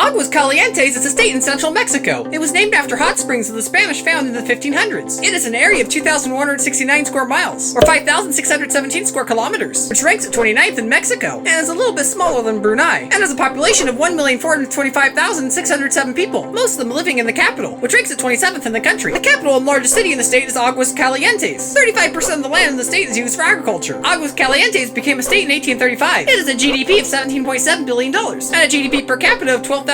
Aguascalientes is a state in central Mexico. It was named after hot springs of the Spanish found in the 1500s. It is an area of 2,169 square miles, or 5,617 square kilometers, which ranks at 29th in Mexico, and is a little bit smaller than Brunei, and has a population of 1,425,607 people, most of them living in the capital, which ranks at 27th in the country. The capital and largest city in the state is Aguascalientes. 35% of the land in the state is used for agriculture. Aguascalientes became a state in 1835. It has a GDP of $17.7 billion, and a GDP per capita of $12,028.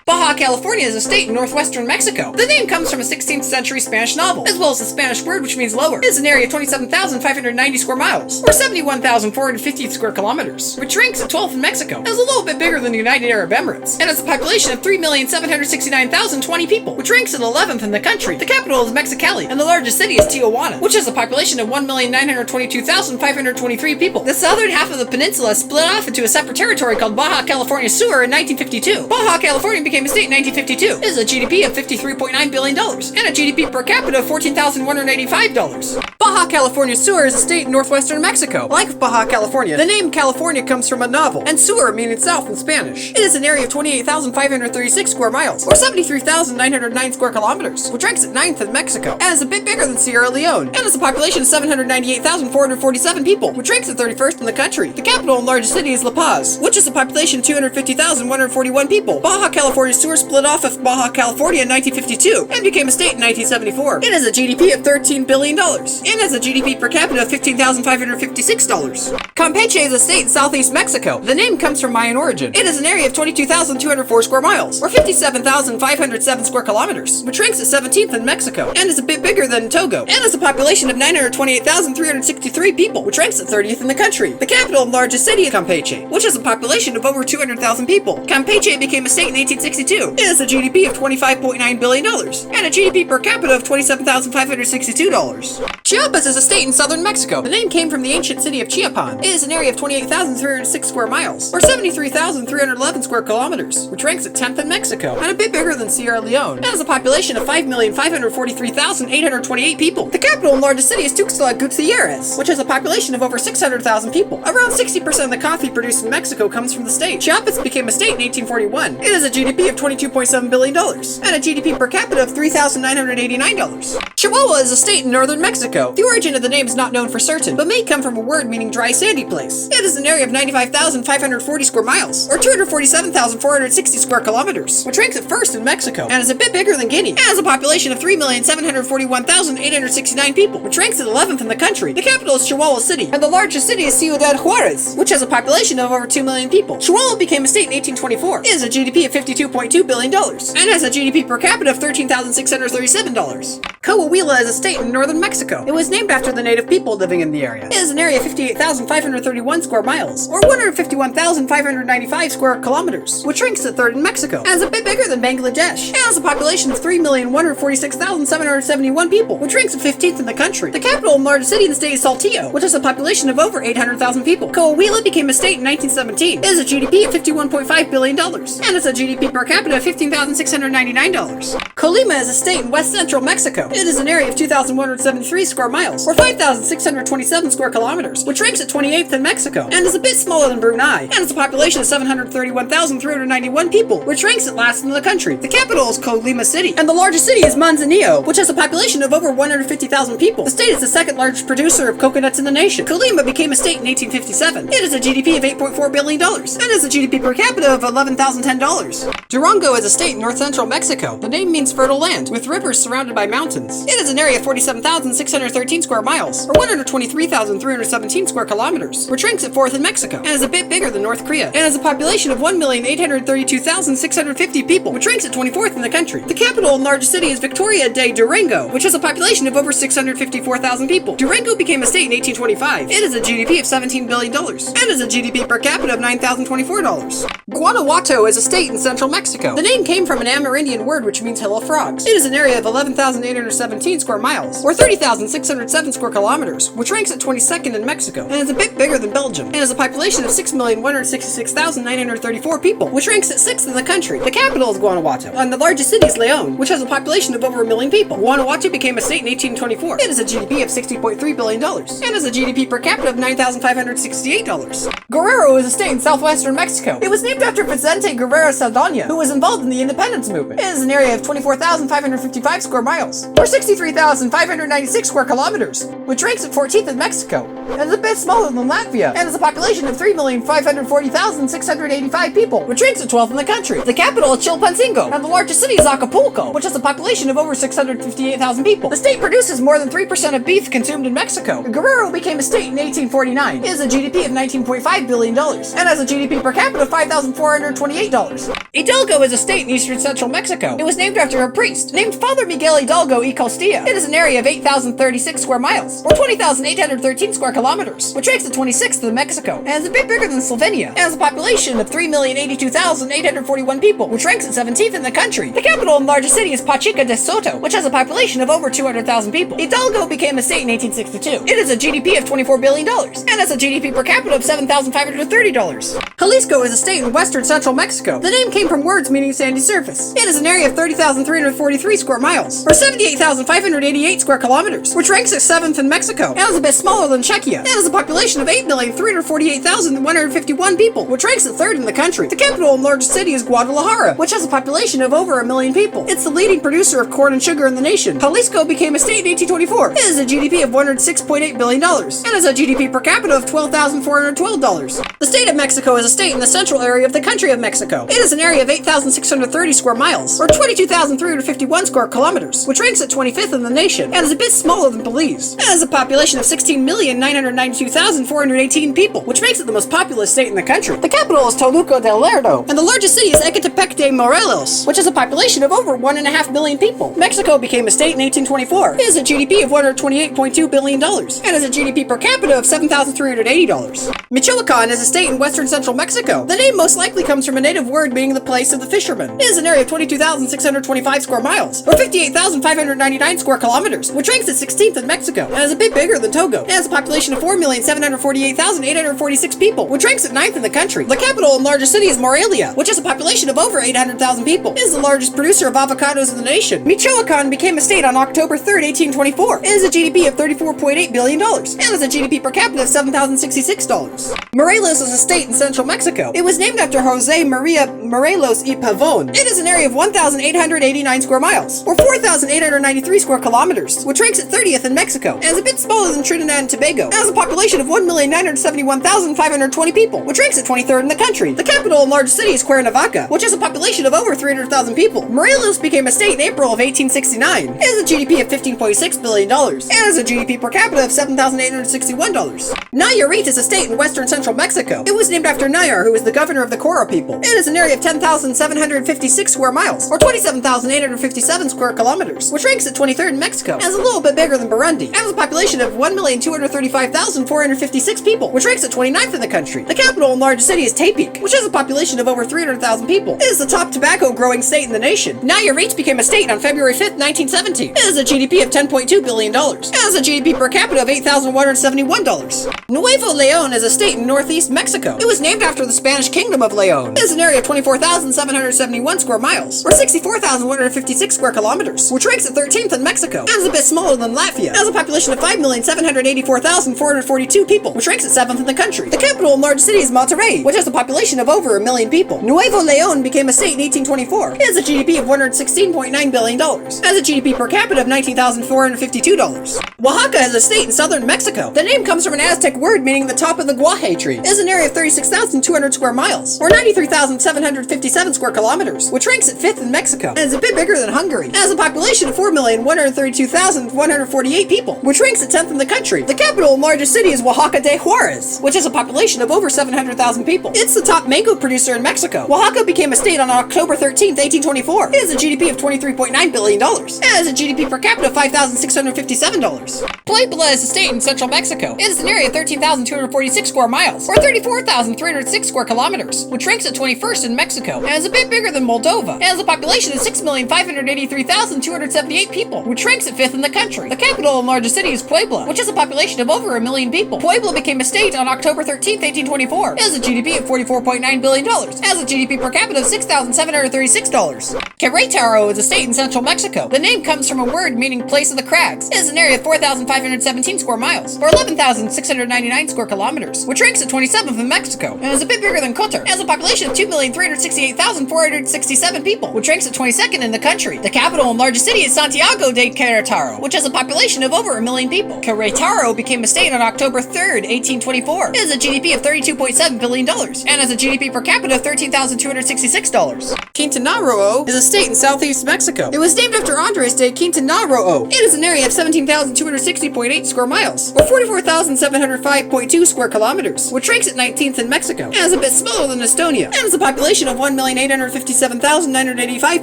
Baja California is a state in northwestern Mexico. The name comes from a 16th century Spanish novel, as well as the Spanish word which means lower. It is an area of 27,590 square miles, or 71,450 square kilometers, which ranks at 12th in Mexico, and is a little bit bigger than the United Arab Emirates, and has a population of 3,769,020 people, which ranks at 11th in the country. The capital is Mexicali, and the largest city is Tijuana, which has a population of 1,922,523 people. The southern half of the peninsula split off into a separate territory called Baja California Sur in 1952. Baja California became a state in 1952. It has a GDP of $53.9 billion and a GDP per capita of $14,185. Baja California Sur is a state in northwestern Mexico. Like Baja California, the name California comes from a novel, and Sur meaning south in Spanish. It is an area of 28,536 square miles, or 73,909 square kilometers, which ranks at 9th in Mexico, and is a bit bigger than Sierra Leone, and has a population of 798,447 people, which ranks at 31st in the country. The capital and largest city is La Paz, which has a population of 250,141 people. Baja California Sur split off of Baja California in 1952 and became a state in 1974. It has a GDP of $13 billion and has a GDP per capita of $15,556. Campeche is a state in southeast Mexico. The name comes from Mayan origin. It is an area of 22,204 square miles, or 57,507 square kilometers, which ranks at 17th in Mexico and is a bit bigger than Togo, and has a population of 928,363 people, which ranks at 30th in the country. The capital and largest city is Campeche, which has a population of over 200,000 people. Campeche became a state in 1862. It has a GDP of $25.9 billion and a GDP per capita of $27,562. Chiapas is a state in southern Mexico. The name came from the ancient city of Chiapas. It is an area of 28,306 square miles, or 73,311 square kilometers, which ranks at 10th in Mexico, and a bit bigger than Sierra Leone, and has a population of 5,543,828 people. The capital and largest city is Tuxtla Gutierrez, which has a population of over 600,000 people. Around 60% of the coffee produced in Mexico comes from the state. Chiapas became a state in 1841. It has a GDP of $22.7 billion and a GDP per capita of $3,989. Chihuahua is a state in northern Mexico. The origin of the name is not known for certain, but may come from a word meaning dry sandy place. It is an area of 95,540 square miles, or 247,460 square kilometers, which ranks at 1st in Mexico, and is a bit bigger than Guinea, and has a population of 3,741,869 people, which ranks at 11th in the country. The capital is Chihuahua City, and the largest city is Ciudad Juarez, which has a population of over 2 million people. Chihuahua became a state in 1824. It has a GDP of $52.2 billion, and has a GDP per capita of $13,637. Coahuila is a state in northern Mexico. It was named after the native people living in the area. It is an area of 58,531 square miles, or 151,595 square kilometers, which ranks at 3rd in Mexico, and is a bit bigger than Bangladesh, and has a population of 3,146,771 people, which ranks at 15th in the country. The capital and largest city in the state is Saltillo, which has a population of over 800,000 people. Coahuila became a state in 1917. It has a GDP of $51.5 billion, and has a GDP per capita of $15,699. Colima is a state in west central Mexico. It is an area of 2,173 square miles, or 5,627 square kilometers, which ranks at 28th in Mexico, and is a bit smaller than Brunei, and has a population of 731,391 people, which ranks at last in the country. The capital is Colima City, and the largest city is Manzanillo, which has a population of over 150,000 people. The state is the second largest producer of coconuts in the nation. Colima became a state in 1857. It has a GDP of $8.4 billion, and has a GDP per capita of $11,010. Durango is a state in north central Mexico. The name means fertile land, with rivers surrounded by mountains. It is an area of 47,613 square miles, or 123,317 square kilometers, which ranks at 4th in Mexico, and is a bit bigger than North Korea, and has a population of 1,832,650 people, which ranks at 24th in the country. The capital and largest city is Victoria de Durango, which has a population of over 654,000 people. Durango became a state in 1825. It has a GDP of $17 billion, and has a GDP per capita of $9,024. Guanajuato is a state in central Mexico. The name came from an Amerindian word which means hill of frogs. It is an area of 11,800 3,617 square miles, or 30,607 square kilometers, which ranks at 22nd in Mexico, and is a bit bigger than Belgium, and has a population of 6,166,934 people, which ranks at 6th in the country. The capital is Guanajuato, and the largest city is Léon, which has a population of over 1 million people. Guanajuato became a state in 1824. It has a GDP of $60.3 billion, and has a GDP per capita of $9,568. Guerrero is a state in southwestern Mexico. It was named after Vicente Guerrero Saldana, who was involved in the independence movement. It is an area of 24,555 square miles, or 63,596 square kilometers, which ranks at 14th in Mexico, and is a bit smaller than Latvia, and has a population of 3,540,685 people, which ranks at 12th in the country. The capital is Chilpancingo, and the largest city is Acapulco, which has a population of over 658,000 people. The state produces more than 3% of beef consumed in Mexico. Guerrero became a state in 1849. It has a GDP of $19.5 billion, and has a GDP per capita of $5,428. Hidalgo is a state in eastern central Mexico. It was named after a priest named Father Miguel Hidalgo y Costilla. It is an area of 8,036 square miles, or 20,813 square kilometers, which ranks at 26th in Mexico, and is a bit bigger than Slovenia, and has a population of 3,082,841 people, which ranks at 17th in the country. The capital and largest city is Pachuca de Soto, which has a population of over 200,000 people. Hidalgo became a state in 1862. It has a GDP of $24 billion, and has a GDP per capita of $7,530. Jalisco is a state in western central Mexico. The name came from words meaning sandy surface. It is an area of 30,343 square miles, or 78,588 square kilometers, which ranks at 7th in Mexico, and is a bit smaller than Czechia. It has a population of 8,348,151 people, which ranks at 3rd in the country. The capital and largest city is Guadalajara, which has a population of over 1 million people. It's the leading producer of corn and sugar in the nation. Jalisco became a state in 1824. It has a GDP of $106.8 billion, and has a GDP per capita of $12,412. The state of Mexico is a state in the central area of the country of Mexico. It is an area of 8,630 square miles, or 22,351 square kilometers, which ranks at 25th in the nation, and is a bit smaller than Belize. It has a population of 16,992,418 people, which makes it the most populous state in the country. The capital is Toluca del Lerdo, and the largest city is Ecatepec de Morelos, which has a population of over 1.5 million people. Mexico became a state in 1824. It has a GDP of $128.2 billion, and has a GDP per capita of $7,380. Michoacán is a state in western central Mexico. The name most likely comes from a native word meaning the place of the fisherman. It is an area of 22,625 square miles, or 58,599 square kilometers, which ranks at 16th in Mexico, and is a bit bigger than Togo. It has a population of 4,748,846 people, which ranks at 9th in the country. The capital and largest city is Morelia, which has a population of over 800,000 people. It is the largest producer of avocados in the nation. Michoacán became a state on October 3rd, 1824. It has a GDP of $34.8 billion, and has a GDP per capita of $7,066. Morelos is a state in central Mexico. It was named after Jose Maria Morelos y Pavon. It is an area of 1,889 square miles, or 4,893 square kilometers, which ranks at 30th in Mexico, and is a bit smaller than Trinidad and Tobago. It has a population of 1,971,520 people, which ranks at 23rd in the country. The capital and largest city is Cuernavaca, which has a population of over 300,000 people. Morelos became a state in April of 1869. It has a GDP of $15.6 billion, and has a GDP per capita of $7,861. Nayarit is a state in western central Mexico. It was named after Nayar, who was the governor of the Cora people. It is an area of 10,756 square miles, or 27,857 square kilometers, which ranks at 23rd in Mexico, and is a little bit bigger than Burundi, and has a population of 1,235,456 people, which ranks at 29th in the country. The capital and largest city is Tepic, which has a population of over 300,000 people. It is the top tobacco growing state in the nation. Nayarit became a state on February 5th, 1970. It has a GDP of $10.2 billion, and has a GDP per capita of $8,171. Nuevo Léon is a state in northeast Mexico. It was named after the Spanish kingdom of Léon. It is an area of 24,771 square miles, or 64,156 square kilometers, which ranks at 13th in Mexico, and is a bit smaller than Latvia. It has a population of 5,784,442 people, which ranks at 7th in the country. The capital and largest city is Monterrey, which has a population of over 1 million people. Nuevo Léon became a state in 1824. It has a GDP of $116.9 billion, and has a GDP per capita of $19,452. Oaxaca is a state in southern Mexico. The name comes from an Aztec word meaning the top of the guaje tree. It is an area of 36,200 square miles, or 93,757 square kilometers, which ranks at 5th in Mexico, and is a bit bigger than Hungary. It has a population of 4,132,148 people, which ranks at 10th in the country. The capital and largest city is Oaxaca de Juarez, which has a population of over 700,000 people. It's the top mango producer in Mexico. Oaxaca became a state on October 13th, 1824. It has a GDP of $23.9 billion, and has a GDP per capita of $5,657. Puebla is a state in central Mexico. It is an area of 13,246 square miles, or 34,306 square kilometers, which ranks at 21st in Mexico, and is a bit bigger than Moldova. It has a population of 6,583,278 1,028 people, which ranks it 5th in the country. The capital and largest city is Puebla, which has a population of over 1 million people. Puebla became a state on October 13, 1824. It has a GDP of $44.9 billion. It has a GDP per capita of $6,736. Querétaro is a state in central Mexico. The name comes from a word meaning place of the crags. It has an area of 4,517 square miles, or 11,699 square kilometers, which ranks at 27th in Mexico, and is a bit bigger than Cotter. It has a population of 2,368,467 people, which ranks at 22nd in the country. The capital and largest city is Santiago de Querétaro, which has a population of over 1 million people. Querétaro became a state on October 3rd, 1824. It has a GDP of $32.7 billion, and has a GDP per capita of $13,266. Quintana Roo is a state in southeast Mexico. It was named after Andres de Quintana Roo. It is an area of 17,260.8 square miles, or 44,705.2 square kilometers, which ranks at 19th in Mexico, and is a bit smaller than Estonia, and has a population of 1,857,985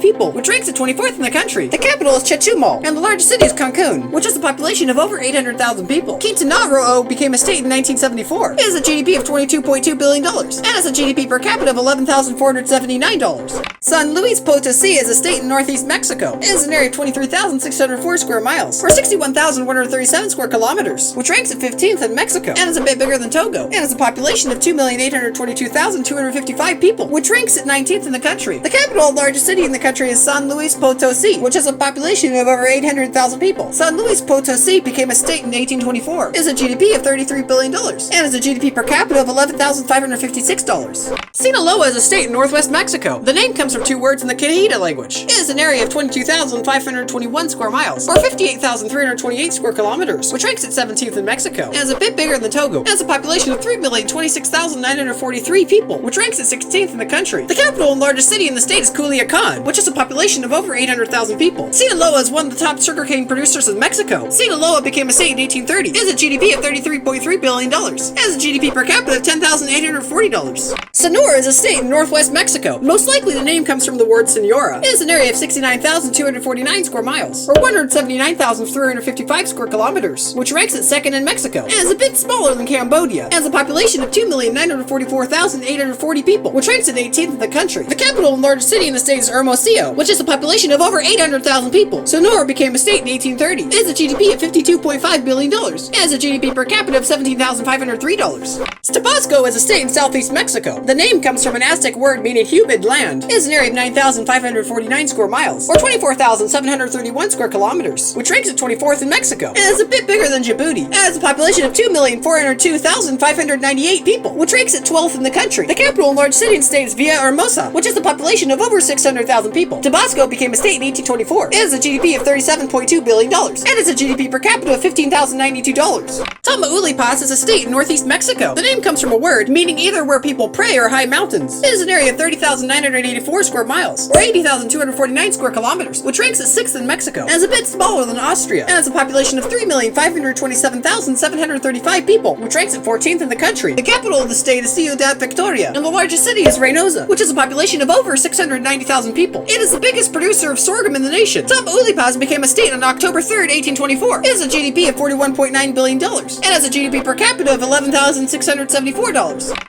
people, which ranks at 24th in the country. The capital is Chetumal, and the largest city is Cancun, which has a population of over 800,000 people. Quintana Roo became a state in 1974. It has a GDP of $22.2 billion, and has a GDP per capita of $11,479. San Luis Potosí is a state in northeast Mexico. It is an area of 23,604 square miles, or 61,137 square kilometers, which ranks at 15th in Mexico, and is a bit bigger than Togo, and has a population of 2,822,255 people, which ranks at 19th in the country. The capital and largest city in the country is San Luis Potosí, which has a population of over 800,000 people. San Luis Potosí became a state in 1824. It has a GDP of $33 billion, and has a GDP per capita of $11,556. Sinaloa is a state in northwest Mexico. The name comes from two words in the Quechua language. It is an area of 22,521 square miles, or 58,328 square kilometers, which ranks at 17th in Mexico, and is a bit bigger than Togo. It has a population of 3,026,943 people, which ranks at 16th in the country. The capital and largest city in the state is Culiacan, which has a population of over 800,000 people. Sinaloa is one of the top sugarcane producers in Mexico. Sinaloa became a state in 1830. It has a GDP of $33.3 billion. It has a GDP per capita of $10,840. Sonora is a state in northwest Mexico. Most likely the name comes from the word senora. It is an area of 69,249 square miles, or 179,355 square kilometers, which ranks at 2nd in Mexico, and is a bit smaller than Cambodia, and has a population of 2,944,840 people, which ranks at 18th in the country. The capital and largest city in the state is Hermosillo, which has a population of over 800,000 people. Sonora became a state in 1830. It has a GDP of $52.5 billion. It has a GDP per capita of $17,503. Tabasco is a state in southeast Mexico. The name comes from an Aztec word meaning humid land. It is an area of 9,549 square miles, or 24,731 square kilometers, which ranks at 24th in Mexico, and is a bit bigger than Djibouti. It has a population of 2,402,598 people, which ranks at 12th in the country. The capital and large city in the state is Villahermosa, which has a population of over 600,000 people. Tabasco became a state in 1824. It has a GDP of $37.2 billion, and has a GDP per capita of $15,092. Tamaulipas is a state in northeast Mexico. The name comes from a word meaning either where people pray or high mountains. It is an area of 30,984 square miles, or 80,249 square kilometers, which ranks at 6th in Mexico, and is a bit smaller than Austria, and has a population of 3,527,735 people, which ranks at 14th in the country. The capital of the state is Ciudad Victoria, and the largest city is Reynosa, which has a population of over 690,000 people. It is the biggest producer of sorghum in the nation. Tamaulipas became a state on October 3rd, 1824. It has a GDP of $41.9 billion, and has a GDP per capita of $11,674.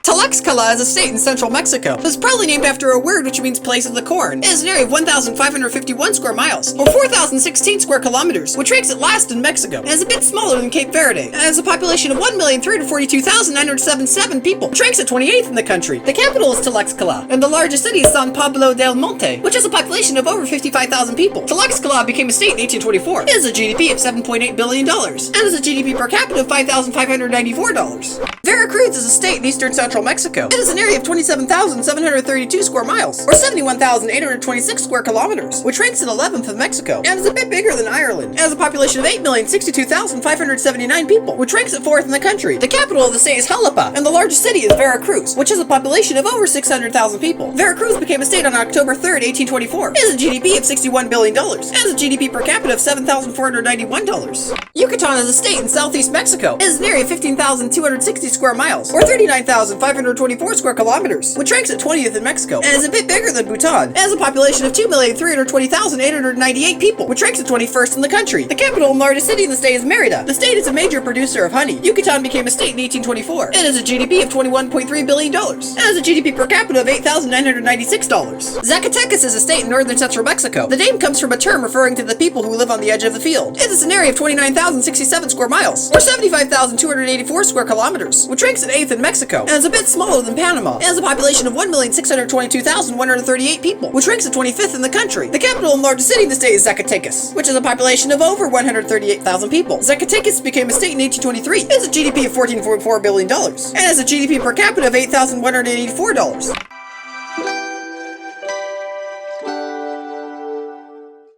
Tlaxcala is a state in central Mexico. It was probably named after a word which means place of the corn. It is an area of 1,551 square miles, or 4,016 square kilometers, which ranks it last in Mexico, and is a bit smaller than Cape Verde, and has a population of 1,342,977 people, which ranks at 28th in the country. The capital is Tlaxcala, and the largest city is San Pablo del Monte, which has a population of over 55,000 people. Tlaxcala became a state in 1824. It has a GDP of $7.8 billion, and has a GDP per capita of $5,594. Veracruz is a state in eastern central Mexico. It is an area of 27,732 square miles, or 71,826 square kilometers, which ranks at 11th in Mexico, and is a bit bigger than Ireland. It has a population of 8,062,579 people, which ranks at 4th in the country. The capital of the state is Jalapa, and the largest city is Veracruz, which has a population of over 600,000 people. Veracruz became a state on October 3rd, 1824. It has a GDP of $61 billion, and has a GDP per capita of $7,491. Yucatán is a state in southeast Mexico. It is an area of 15,260 square miles, or 39,524 square kilometers, which ranks at 20th in Mexico, and is a bit bigger than Bhutan. It has a population of 2,320,898 people, which ranks at 21st in the country. The capital and largest city in the state is Mérida. The state is a major producer of honey. Yucatán became a state in 1824. It has a GDP of $21.3 billion, and has a GDP per capita of $8,996. Zacatecas is a state in northern central Mexico. The name comes from a term referring referring to the people who live on the edge of the field. It is an area of 29,067 square miles, or 75,284 square kilometers, which ranks at 8th in Mexico, and is a bit smaller than Panama. It has a population of 1,622,138 people, which ranks at 25th in the country. The capital and largest city in the state is Zacatecas, which has a population of over 138,000 people. Zacatecas became a state in 1823. It has a GDP of $14.4 billion, and has a GDP per capita of $8,184.